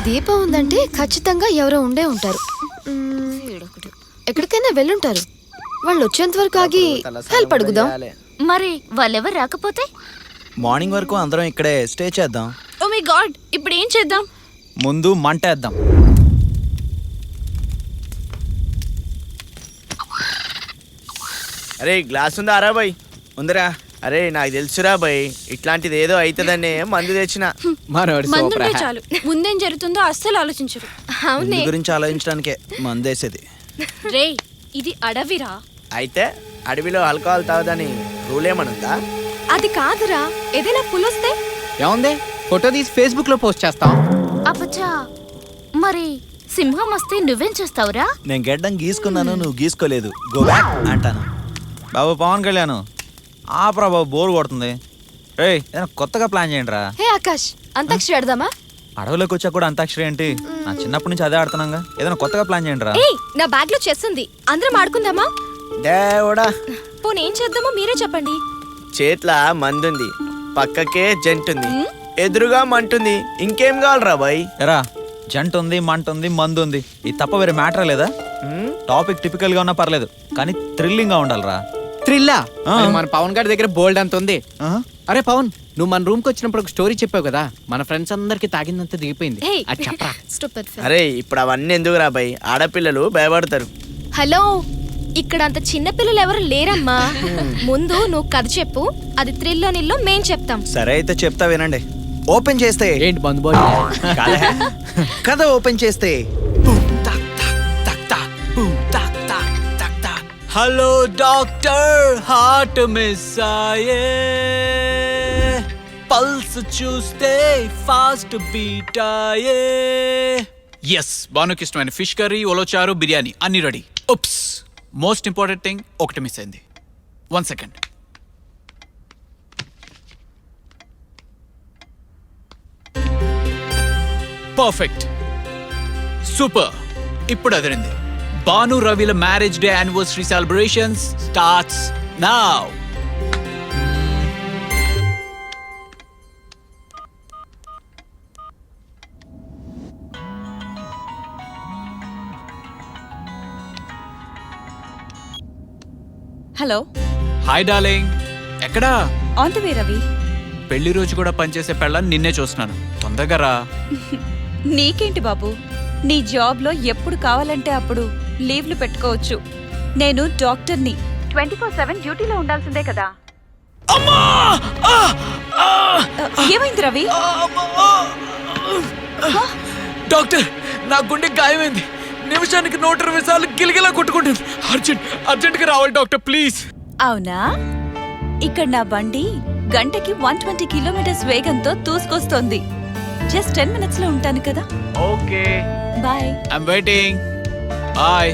దీపం ఉందంటే ఖచ్చితంగా ఎవరో ఉండే ఉంటారు. ఎక్కడికైనా వెళ్ళుంటారు. వాళ్ళు వచ్చేంత వరకు ఆగి హెల్ప్ అడుగుదాం. మరి వాళ్ళెవరు రాకపోతే మార్నింగ్ వరకు అందరం ఇక్కడే స్టే చేద్దాం. ఓ మై గాడ్, ఇప్పుడు ఏం చేద్దాం? ముందు మంట వేద్దాం. అరే గ్లాస్ ఉందా రా బాయ్? ఉందిరా. అరే నాకు తెలుసురా బాయ్, ఇట్లాంటిది ఏదో అవుతుందనే మందు తెచ్చిన. మందుంటే చాలు, ముందేం జరుగుతుందో అస్సలు ఆలోచించరు. అవునే గురించి ఆలోచించడానికే మందేసేది. రే, ఇది అడవిరా. అయితే అడవిలో ఆల్కహాల్ తాగదని రూల్ ఏమనుందా? అది కాదురా, ఏదైనా పులొస్తే ఏముంది, ఫోటో తీసి ఫేస్బుక్ లో పోస్ట్ చేస్తాం. అప్పచ్చా, మరి సింహం వస్తే నువ్వేం చేస్తావురా? నేను గెడ్డం గీసుకున్నాను, నువ్వు గీసుకోలేదు, గో బ్యాక్ అంటాను. బాబు పవన్ కళ్యాణ్, ఆపరా బాబు, బోర్ కొడుతుంది. ఏయ్, ఏదైనా కొత్తగా ప్లాన్ చేయండి రా. హే ఆకాష్, అంతాక్షరి ఆడదామా? అడవిలోకి వచ్చా కూడా అంతాక్షరి ఏంటి? నా చిన్నప్పటి నుంచి అదే ఆడుతున్నాగా. ఏదైనా కొత్తగా ప్లాన్ చేయండి రా. ఏయ్, నా బ్యాగ్ లో చెస్ ఉంది, అందరం ఆడుకుందామా? దేవుడా, పోనీ ఏం చేద్దామో మీరే చెప్పండి. చేట్ల మందుంది, పక్కకే జంటుంది, ఎదురుగా మంటుంది, ఇంకేం కావాలరా బాయ్? ఎరా, జంట ఉంది, మంట ఉంది, మందు ఉంది, ఇది తప్ప వేరే మ్యాటర్ లేదా? టాపిక్ టిపికల్ గా ఉన్నా పర్లేదు, కానీ థ్రిల్లింగ్ గా ఉండాలిరా. థ్రిల్లా? మన పవన్ గారి దగ్గర బోల్డ్ అంత ఉంది. అరే పవన్, నువ్వు మన రూమ్ కి వచ్చినప్పుడు ఒక స్టోరీ చెప్పావు కదా, మన ఫ్రెండ్స్ అందరికి తాగిందంతా దిగిపోయింది. Hey. అది చెప్పరా. Stupid fellow. అరే ఇప్పుడు అవన్నీ ఎందుకు రా బాయ్? ఆడపిల్లలు భయపడతారు. హలో, ఇక్కడ అంత చిన్న పిల్లలు ఎవరు లేరమ్మా. ముందు నువ్వు కథ చెప్పు, అది థ్రిల్లో నిల్లో మేం చెప్తాం. సరే అయితే చెప్తా వినండి. ఓపెన్ చేస్తే ఏంటి బంధు బాయ్? కథ ఓపెన్ చేస్తే హలో డాక్టర్, హార్ట్ మిస్ అయ్యే, పల్స్ చూస్తే ఫాస్ట్ బీట్ అయ్యే. ఎస్, బానుకి ఇష్టమైన ఫిష్ కర్రీ, ఒలోచారు, బిర్యానీ అన్ని ready. Oops, most important thing ఒకటి మిస్ అయింది. 1 సెకండ్. Perfect, super. ఇప్పుడు అదిరింది. బాను రవిల marriage day anniversary celebrations starts now. Hello, hi darling, ఎక్కడా? On the way Ravi. పెళ్లి రోజు కూడా పనిచేసే పెళ్ళని నిన్నే చూస్తున్నాను, తొందరగా రా. నీకేంటి బాబు, నీ జాబ్లో ఎప్పుడు కావాలంటే అప్పుడు లీవ్లు పెట్టుకోవచ్చు. నేను డాక్టర్ని, 24/7 డ్యూటీలో ఉండాల్సిందే కదా. ఏమైంది రవి? డాక్టర్, నా గుండె గాయమైంది. నిమిషానికి 120 సార్లు గిలిగిలా కొట్టుకుంటుంది. అర్జెంట్గా రావాలి డాక్టర్, ప్లీజ్. అవునా? ఇక్కడ నా బండి గంటకి 120 కిలోమీటర్స్ వేగంతో దూసుకొస్తోంది. జస్ట్ 10 minutes లో ఉంటాను కదా. Okay, bye. I'm waiting. Bye.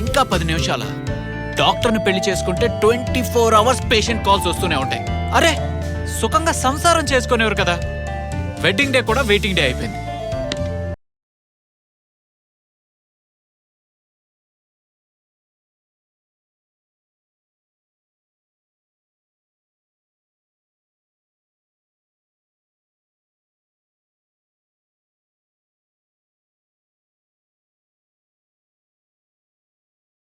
ఇంకా 10 నిమిషాల డాక్టర్ని పెళ్లి చేసుకుంటే 24 hours పేషెంట్ కాల్స్ వస్తూనే ఉంటాయి. అరే, సుఖంగా సంసారం చేసుకునేవారు కదా. వెడ్డింగ్ డే కూడా వెయిటింగ్ డే అయిపోయింది.